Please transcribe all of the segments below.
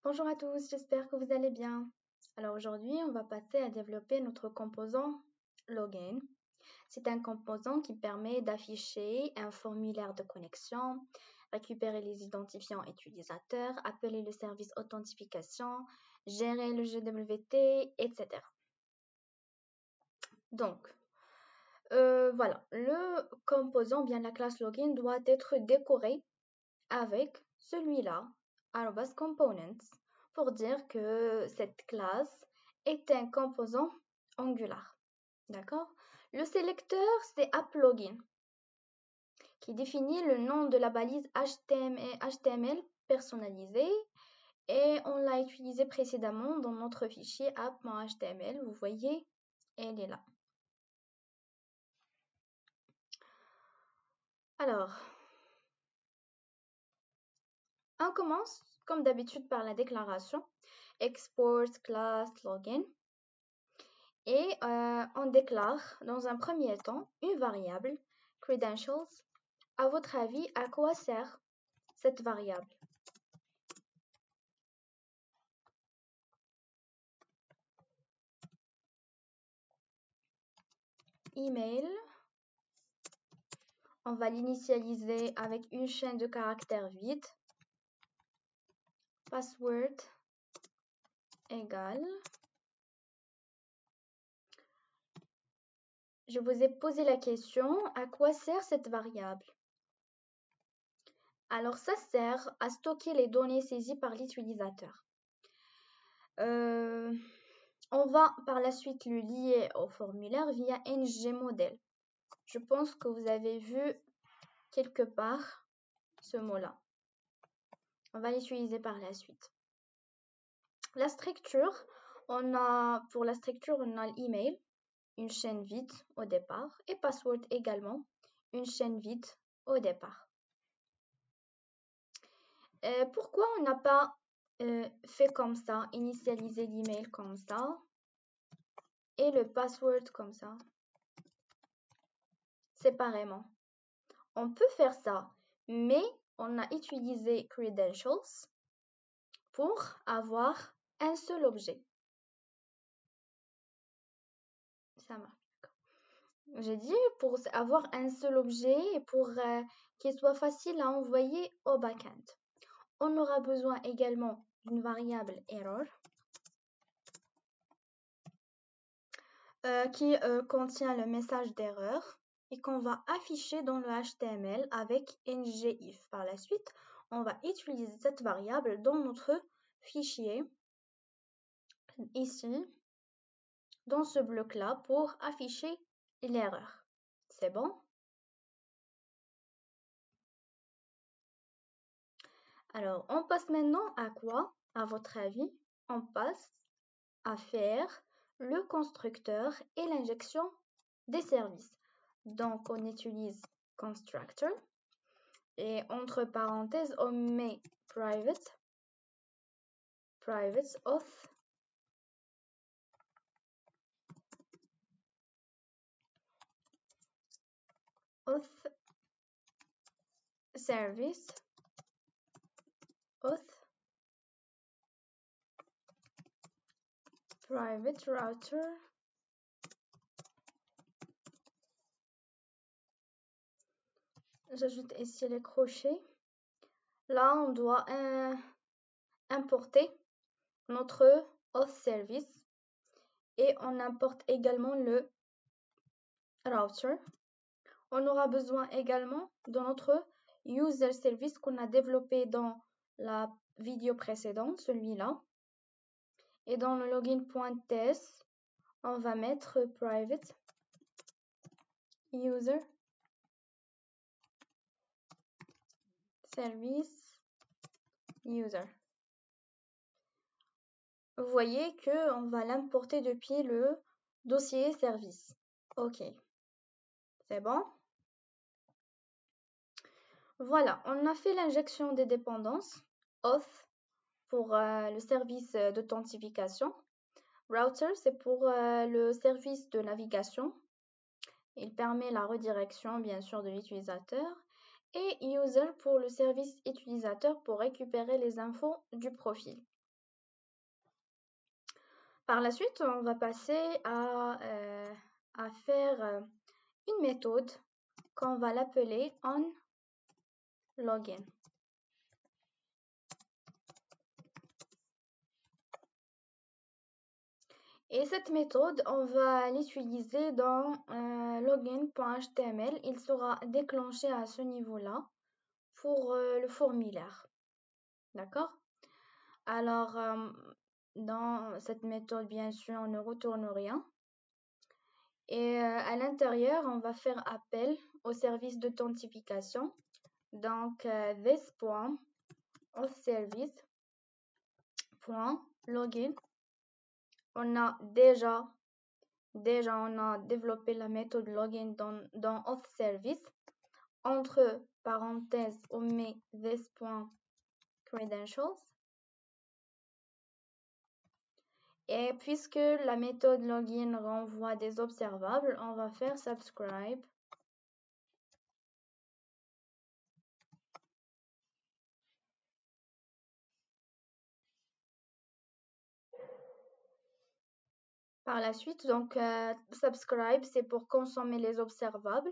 Bonjour à tous, j'espère que vous allez bien. Alors aujourd'hui, on va passer à développer notre composant login. C'est un composant qui permet d'afficher un formulaire de connexion, récupérer les identifiants utilisateurs, appeler le service authentification, gérer le GWT, etc. Donc, voilà, le composant, bien la classe login, doit être décoré avec celui-là, @components, pour dire que cette classe est un composant Angular. D'accord? Le sélecteur, c'est appLogin, qui définit le nom de la balise HTML personnalisée et on l'a utilisé précédemment dans notre fichier app.html. Vous voyez, elle est là. Alors, on commence comme d'habitude par la déclaration export class login. Et on déclare dans un premier temps une variable credentials. À votre avis, à quoi sert cette variable? Email. On va l'initialiser avec une chaîne de caractères vide. Password égale. Je vous ai posé la question, à quoi sert cette variable? Alors, ça sert à stocker les données saisies par l'utilisateur. On va par la suite le lier au formulaire via ngModel. Je pense que vous avez vu quelque part ce mot-là. On va l'utiliser par la suite. La structure, pour la structure, on a l'email, une chaîne vide au départ, et password également, une chaîne vide au départ. Pourquoi on n'a pas fait comme ça, initialiser l'email comme ça, et le password comme ça, séparément? On peut faire ça, mais on a utilisé credentials pour avoir un seul objet. Ça marche. J'ai dit pour avoir un seul objet et pour qu'il soit facile à envoyer au backend. On aura besoin également d'une variable error qui contient le message d'erreur et qu'on va afficher dans le HTML avec ngIf. Par la suite, on va utiliser cette variable dans notre fichier ici, dans ce bloc-là, pour afficher l'erreur. C'est bon? Alors, on passe maintenant à quoi, à votre avis? On passe à faire le constructeur et l'injection des services. Donc, on utilise constructor et entre parenthèses, on met private auth service auth private router. J'ajoute ici les crochets. Là, on doit importer notre auth service et on importe également le router. On aura besoin également de notre user service qu'on a développé dans la vidéo précédente, celui-là. Et dans le login.ts, on va mettre private user service user. Vous voyez qu'on va l'importer depuis le dossier service. OK. C'est bon? Voilà, on a fait l'injection des dépendances. Auth pour le service d'authentification. Router, c'est pour le service de navigation. Il permet la redirection, bien sûr, de l'utilisateur. Et user pour le service utilisateur pour récupérer les infos du profil. Par la suite, on va passer à faire une méthode qu'on va l'appeler onLogin. Et cette méthode, on va l'utiliser dans login.html. Il sera déclenché à ce niveau-là pour le formulaire. D'accord? Alors, dans cette méthode, bien sûr, on ne retourne rien. Et à l'intérieur, on va faire appel au service d'authentification. Donc, this.authservice.login. On a déjà on a développé la méthode login dans authService. Entre parenthèses, on met this.credentials. Et puisque la méthode login renvoie des observables, on va faire subscribe. Par la suite, donc subscribe, c'est pour consommer les observables.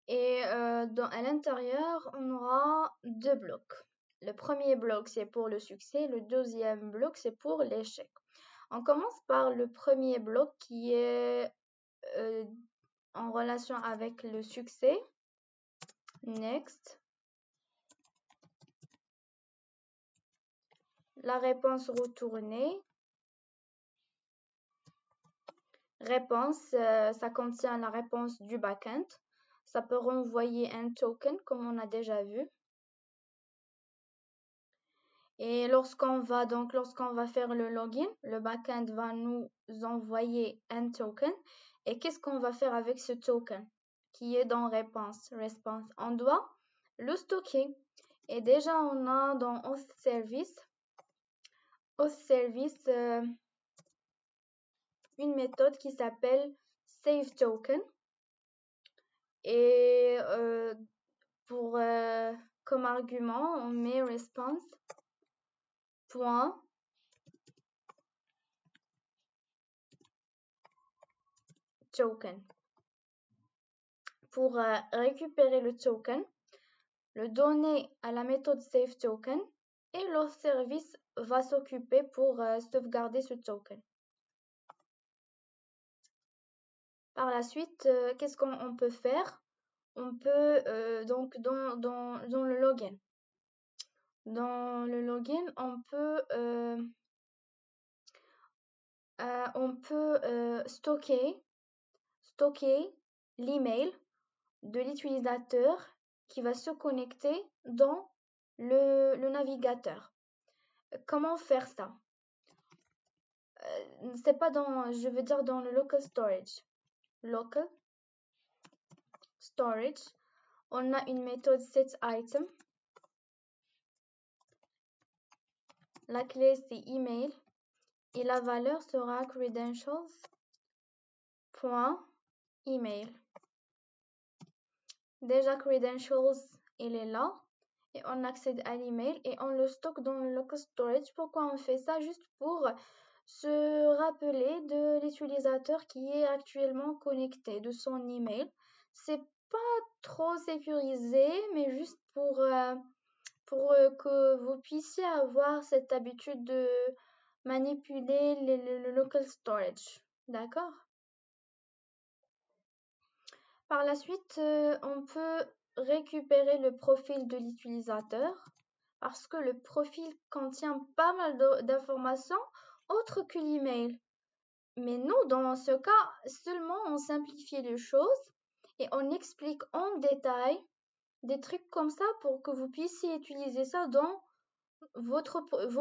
Et à l'intérieur, on aura deux blocs. Le premier bloc, c'est pour le succès. Le deuxième bloc, c'est pour l'échec. On commence par le premier bloc qui est en relation avec le succès. Next. La réponse retournée. Réponse, ça contient la réponse du backend. Ça peut renvoyer un token comme on a déjà vu. Et lorsqu'on va faire le login, le backend va nous envoyer un token. Et qu'est-ce qu'on va faire avec ce token qui est dans response? On doit le stocker. Et déjà, on a dans authService une méthode qui s'appelle saveToken. Et comme argument, on met response.token. Pour récupérer le token, le donner à la méthode saveToken et l'authService va s'occuper pour sauvegarder ce token. Par la suite, qu'est-ce qu'on peut faire? On peut donc dans le login. Dans le login, on peut stocker l'email de l'utilisateur qui va se connecter dans le navigateur. Comment faire ça? C'est pas je veux dire dans le local storage. Local storage, on a une méthode setItem. La clé c'est email et la valeur sera credentials.email. Déjà credentials, il est là et on accède à l'email et on le stocke dans le local storage. Pourquoi on fait ça? Juste pour se rappeler de l'utilisateur qui est actuellement connecté, de son email. C'est pas trop sécurisé, mais juste pour que vous puissiez avoir cette habitude de manipuler le local storage. D'accord? Par la suite, on peut récupérer le profil de l'utilisateur parce que le profil contient pas mal d'informations autres que l'email. Mais nous, dans ce cas, seulement on simplifie les choses et on explique en détail des trucs comme ça pour que vous puissiez utiliser ça dans vos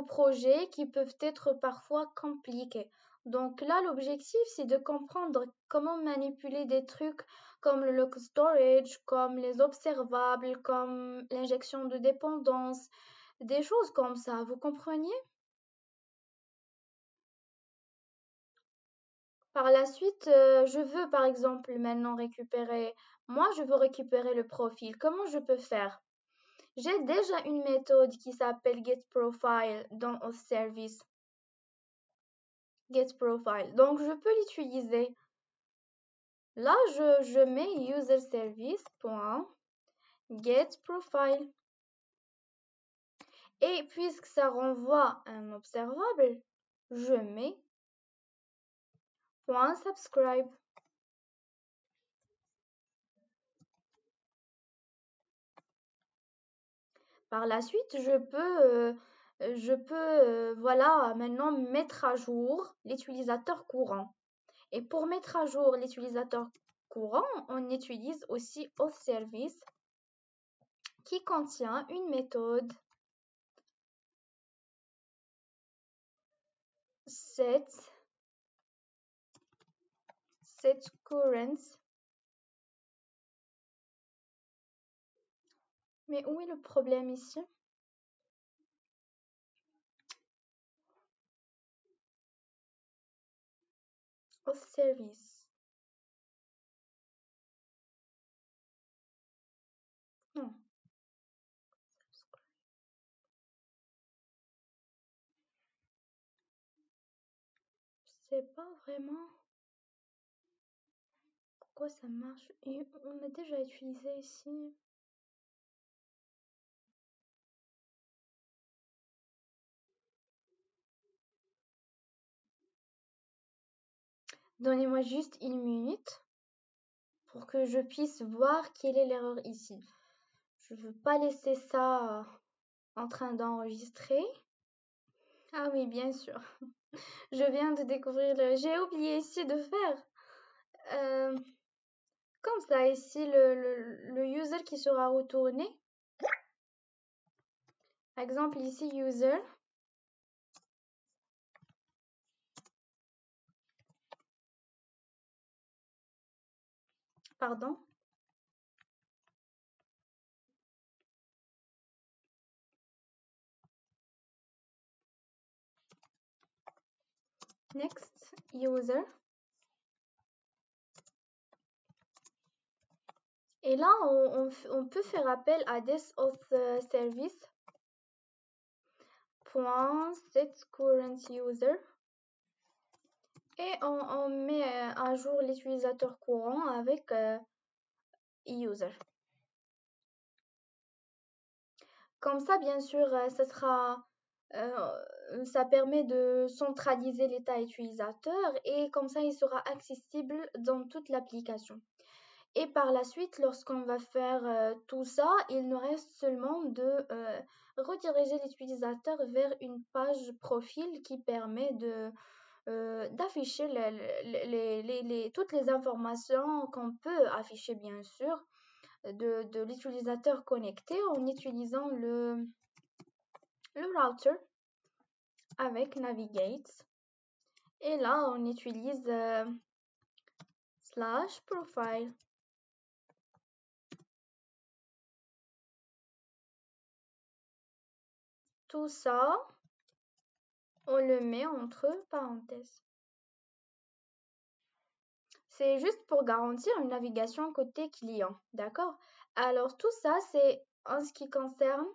projets qui peuvent être parfois compliqués. Donc là, l'objectif, c'est de comprendre comment manipuler des trucs comme le local storage, comme les observables, comme l'injection de dépendance, des choses comme ça. Vous comprenez? Par la suite, je veux par exemple maintenant je veux récupérer le profil. Comment je peux faire? J'ai déjà une méthode qui s'appelle getProfile dans authService. getProfile. Donc, je peux l'utiliser. Là, je mets userService.getProfile. Et puisque ça renvoie un observable, je mets .subscribe. Par la suite, je peux voilà, maintenant mettre à jour l'utilisateur courant. Et pour mettre à jour l'utilisateur courant, on utilise aussi authService qui contient une méthode setCurrent. Mais où est le problème ici? authService. Non. Je sais pas vraiment pourquoi ça marche. Et on a déjà utilisé ici. Donnez-moi juste une minute pour que je puisse voir quelle est l'erreur ici. Je ne veux pas laisser ça en train d'enregistrer. Ah oui, bien sûr. Je viens de découvrir J'ai oublié ici de faire comme ça ici le user qui sera retourné. Par exemple ici user. Pardon. Next user. Et là, on peut faire appel à this authService .setCurrentUser et on met à jour l'utilisateur courant avec user. Comme ça, bien sûr, ça permet de centraliser l'état utilisateur et comme ça, il sera accessible dans toute l'application. Et par la suite, lorsqu'on va faire tout ça, il nous reste seulement de rediriger l'utilisateur vers une page profil qui permet d'afficher toutes les informations qu'on peut afficher, bien sûr, de l'utilisateur connecté en utilisant le router avec Navigate. Et là, on utilise /profile. Tout ça, on le met entre parenthèses. C'est juste pour garantir une navigation côté client, d'accord? Alors tout ça, c'est en ce qui concerne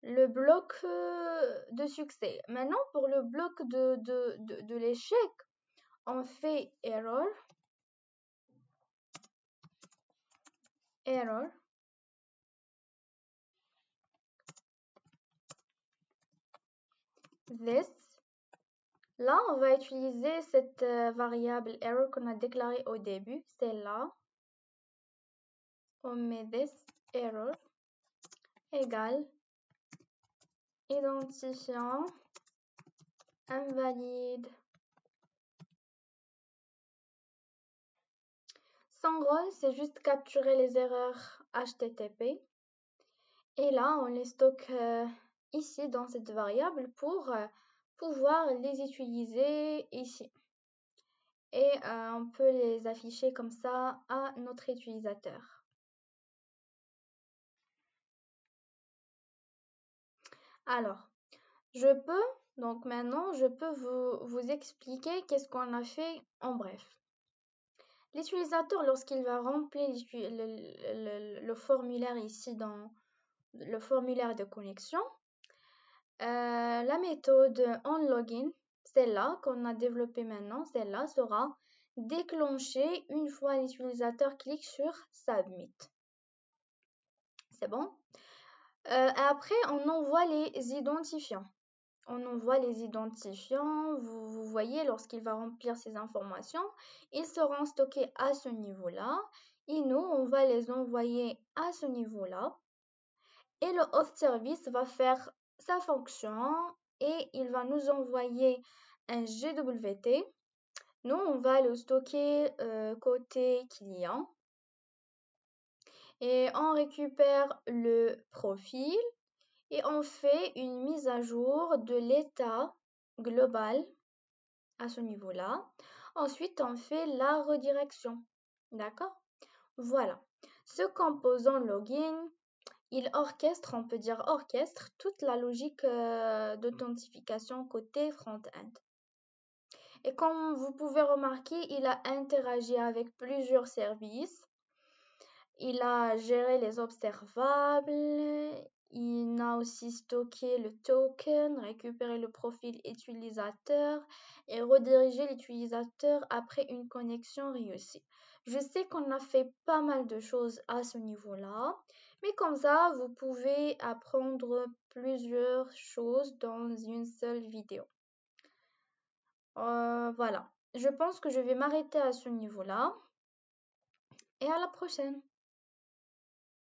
le bloc de succès. Maintenant, pour le bloc de l'échec, on fait error, this. Là, on va utiliser cette variable error qu'on a déclarée au début, c'est là. On met this error égale identifiant invalide. Son rôle, c'est juste capturer les erreurs HTTP. Et là, on les stocke ici dans cette variable pour pouvoir les utiliser ici. Et on peut les afficher comme ça à notre utilisateur. Alors, donc maintenant, je peux vous expliquer qu'est-ce qu'on a fait en bref. L'utilisateur, lorsqu'il va remplir le formulaire ici dans le formulaire de connexion, La méthode onLogin, celle-là qu'on a développée maintenant, celle-là sera déclenchée une fois l'utilisateur clique sur Submit. C'est bon? Après, on envoie les identifiants. On envoie les identifiants. Vous voyez, lorsqu'il va remplir ces informations, ils seront stockés à ce niveau-là. Et nous, on va les envoyer à ce niveau-là. Et le host service va faire sa fonction et il va nous envoyer un GWT. Nous, on va le stocker côté client et on récupère le profil et on fait une mise à jour de l'état global à ce niveau-là. Ensuite, on fait la redirection. D'accord? Voilà. Ce composant login, il orchestre, on peut dire orchestre, toute la logique d'authentification côté front-end. Et comme vous pouvez remarquer, il a interagi avec plusieurs services. Il a géré les observables. Il a aussi stocké le token, récupéré le profil utilisateur et redirigé l'utilisateur après une connexion réussie. Je sais qu'on a fait pas mal de choses à ce niveau-là, mais comme ça, vous pouvez apprendre plusieurs choses dans une seule vidéo. Voilà, je pense que je vais m'arrêter à ce niveau-là et à la prochaine.